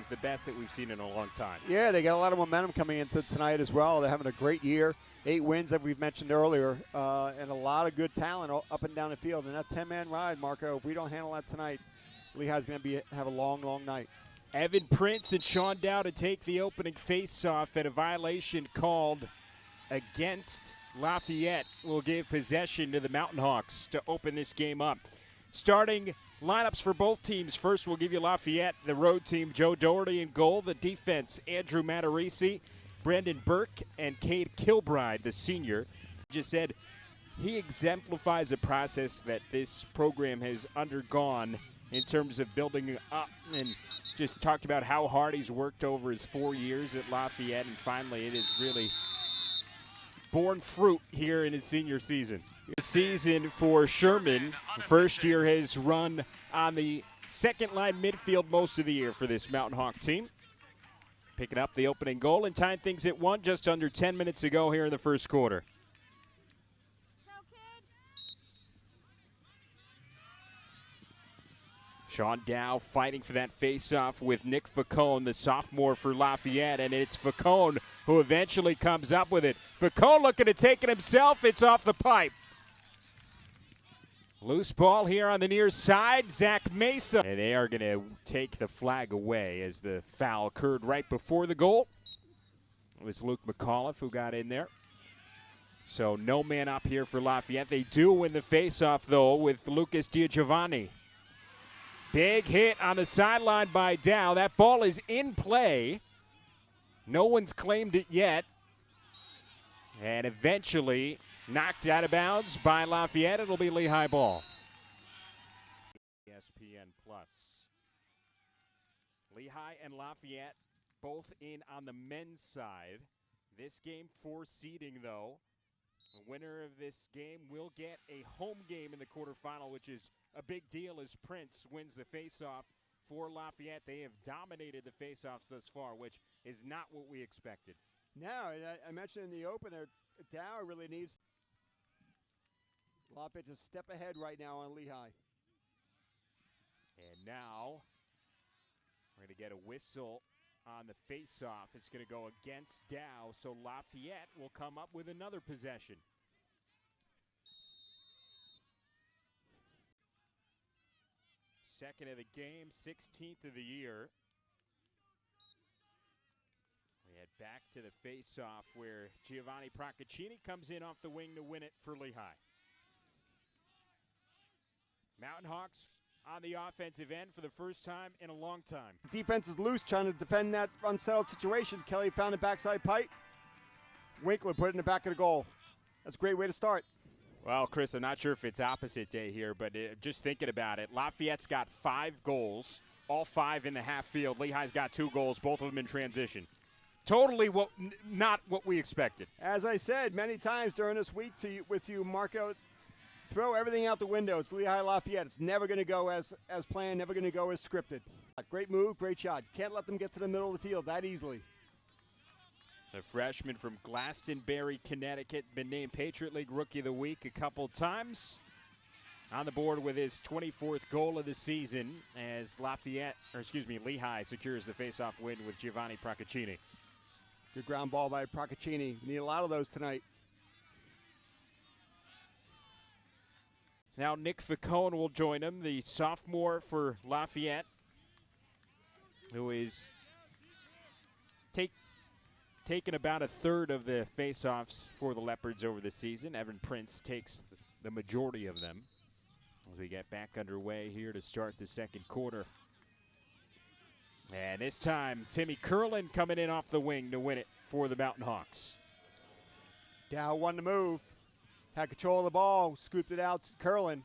is the best that we've seen in a long time. Yeah, they got a lot of momentum coming into tonight as well. They're having a great year. 8 wins that we've mentioned earlier, and a lot of good talent up and down the field. And that 10-man ride, Marco, if we don't handle that tonight, Lehigh's going to have a long, long night. Evan Prince and Sean Dow to take the opening face-off, and a violation called against Lafayette will give possession to the Mountain Hawks to open this game up. Starting lineups for both teams. First, we'll give you Lafayette, the road team, Joe Doherty in goal. The defense, Andrew Matarisi, Brandon Burke, and Cade Kilbride, the senior. Just said he exemplifies a process that this program has undergone in terms of building up, and just talked about how hard he's worked over his 4 years at Lafayette, and finally it has really borne fruit here in his senior season. The season for Sherman, first year has run on the second line midfield most of the year for this Mountain Hawk team. Picking up the opening goal and tying things at 1 just under 10 minutes to go here in the first quarter. Sean Dow fighting for that face-off with Nick Faccone, the sophomore for Lafayette, and it's Faccone who eventually comes up with it. Faccone looking to take it himself. It's off the pipe. Loose ball here on the near side. Zach Mesa. And they are going to take the flag away as the foul occurred right before the goal. It was Luke McAuliffe who got in there. So no man up here for Lafayette. They do win the face-off, though, with Lucas Diagiovanni. Big hit on the sideline by Dow. That ball is in play. No one's claimed it yet. And eventually knocked out of bounds by Lafayette. It'll be Lehigh ball. ESPN Plus. Lehigh and Lafayette both in on the men's side. This game 4 seeding, though. The winner of this game will get a home game in the quarterfinal, which is a big deal as Prince wins the faceoff for Lafayette. They have dominated the faceoffs thus far, which is not what we expected. No, I mentioned in the opener, Dow really needs Lafayette to step ahead right now on Lehigh. And now we're going to get a whistle on the faceoff. It's going to go against Dow, so Lafayette will come up with another possession. Second of the game, 16th of the year. We head back to the face-off where Giovanni Procaccini comes in off the wing to win it for Lehigh. Mountain Hawks on the offensive end for the first time in a long time. Defense is loose, trying to defend that unsettled situation. Kelly found a backside pipe. Winkler put it in the back of the goal. That's a great way to start. Well, Chris, I'm not sure if it's opposite day here, but just thinking about it, Lafayette's got 5 goals, all 5 in the half field. Lehigh's got 2 goals, both of them in transition. Totally not what we expected. As I said many times during this week with you, Marco, throw everything out the window. It's Lehigh Lafayette. It's never going to go as planned, never going to go as scripted. Great move, great shot. Can't let them get to the middle of the field that easily. The freshman from Glastonbury, Connecticut, been named Patriot League Rookie of the Week a couple times. On the board with his 24th goal of the season as Lehigh secures the faceoff win with Giovanni Procaccini. Good ground ball by Procaccini. We need a lot of those tonight. Now Nick Faccone will join him, the sophomore for Lafayette, who is taken about a third of the faceoffs for the Leopards over the season. Evan Prince takes the majority of them as we get back underway here to start the second quarter. And this time, Timmy Curlin coming in off the wing to win it for the Mountain Hawks. Dow won the move. Had control of the ball, scooped it out to Curlin.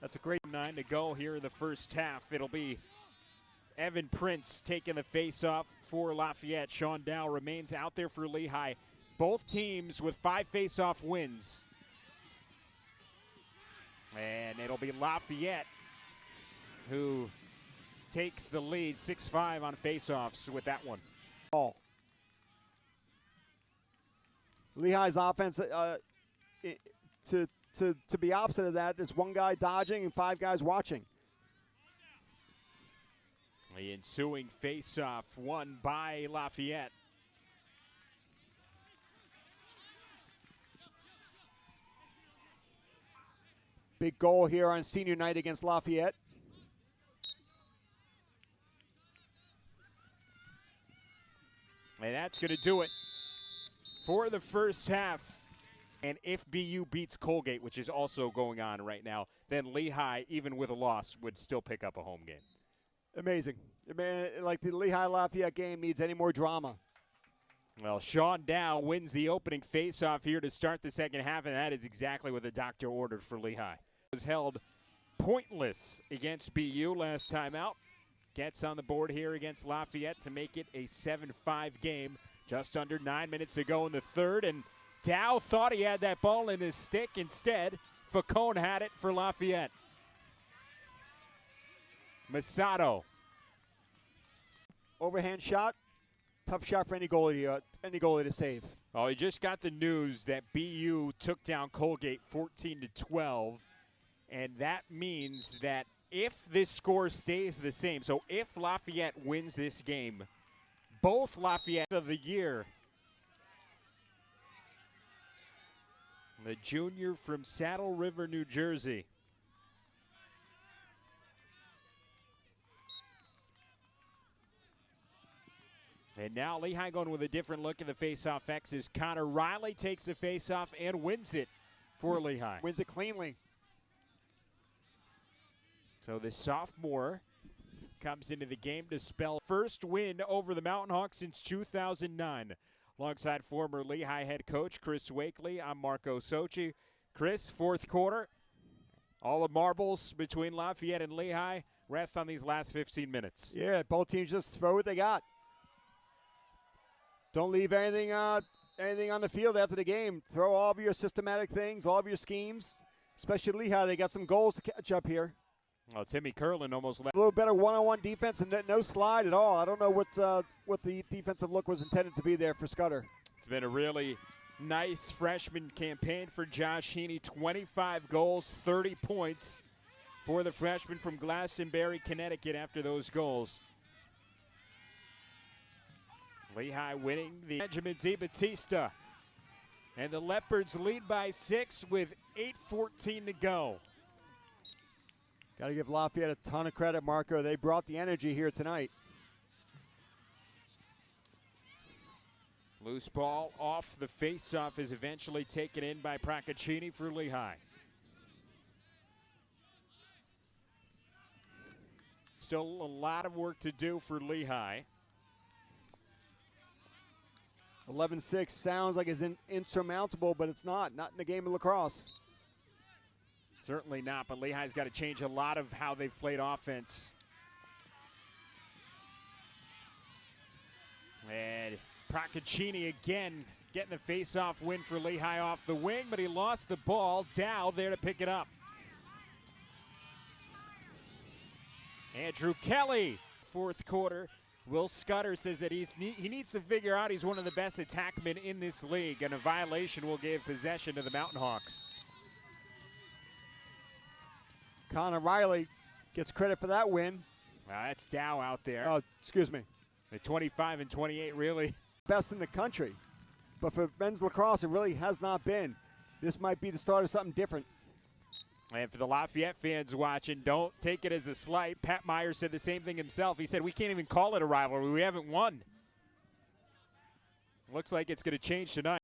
That's a great 9 to go here in the first half. It'll be Evan Prince taking the face-off for Lafayette. Sean Dow remains out there for Lehigh. Both teams with 5 face-off wins. And it'll be Lafayette who takes the lead 6-5 on face-offs with that one. Lehigh's offense, to be opposite of that, there's 1 guy dodging and 5 guys watching. The ensuing face-off won by Lafayette. Big goal here on senior night against Lafayette. And that's going to do it for the first half. And if BU beats Colgate, which is also going on right now, then Lehigh, even with a loss, would still pick up a home game. Amazing. I mean, like the Lehigh-Lafayette game needs any more drama. Well, Sean Dow wins the opening face-off here to start the second half, and that is exactly what the doctor ordered for Lehigh. It was held pointless against BU last time out. Gets on the board here against Lafayette to make it a 7-5 game. Just under 9 minutes to go in the third, and Dow thought he had that ball in his stick. Instead, Faccone had it for Lafayette. Masato. Overhand shot. Tough shot for any goalie to save. Oh, he just got the news that BU took down Colgate 14-12, and that means that if this score stays the same, so if Lafayette wins this game, both Lafayette of the year. The junior from Saddle River, New Jersey. And now Lehigh going with a different look at the face-off X as Connor Riley takes the face-off and wins it for Lehigh. Wins it cleanly. So the sophomore comes into the game to spell first win over the Mountain Hawks since 2009. Alongside former Lehigh head coach Chris Wakely, I'm Marco Sochi. Chris, fourth quarter. All the marbles between Lafayette and Lehigh rest on these last 15 minutes. Yeah, both teams just throw what they got. Don't leave anything on the field after the game. Throw all of your systematic things, all of your schemes. Especially Lehigh, they got some goals to catch up here. Well, Timmy Curlin almost left. A little better one-on-one defense and no slide at all. I don't know what the defensive look was intended to be there for Scudder. It's been a really nice freshman campaign for Josh Heaney. 25 goals, 30 points for the freshman from Glastonbury, Connecticut after those goals. Lehigh winning the Benjamin DiBattista. And the Leopards lead by 6 with 8:14 to go. Got to give Lafayette a ton of credit, Marco. They brought the energy here tonight. Loose ball off the face-off is eventually taken in by Procaccini for Lehigh. Still a lot of work to do for Lehigh. 11-6 sounds like it's insurmountable, but it's not. Not in the game of lacrosse. Certainly not, but Lehigh's got to change a lot of how they've played offense. And Procaccini again getting the face-off win for Lehigh off the wing, but he lost the ball. Dow there to pick it up. Andrew Kelly, fourth quarter. Will Scudder says that he needs to figure out he's one of the best attackmen in this league, and a violation will give possession to the Mountain Hawks. Connor Riley gets credit for that win. That's Dow out there. Oh, excuse me. The 25 and 28 really. Best in the country. But for men's lacrosse, it really has not been. This might be the start of something different. And for the Lafayette fans watching, don't take it as a slight. Pat Meyer said the same thing himself. He said, we can't even call it a rivalry. We haven't won. Looks like it's going to change tonight.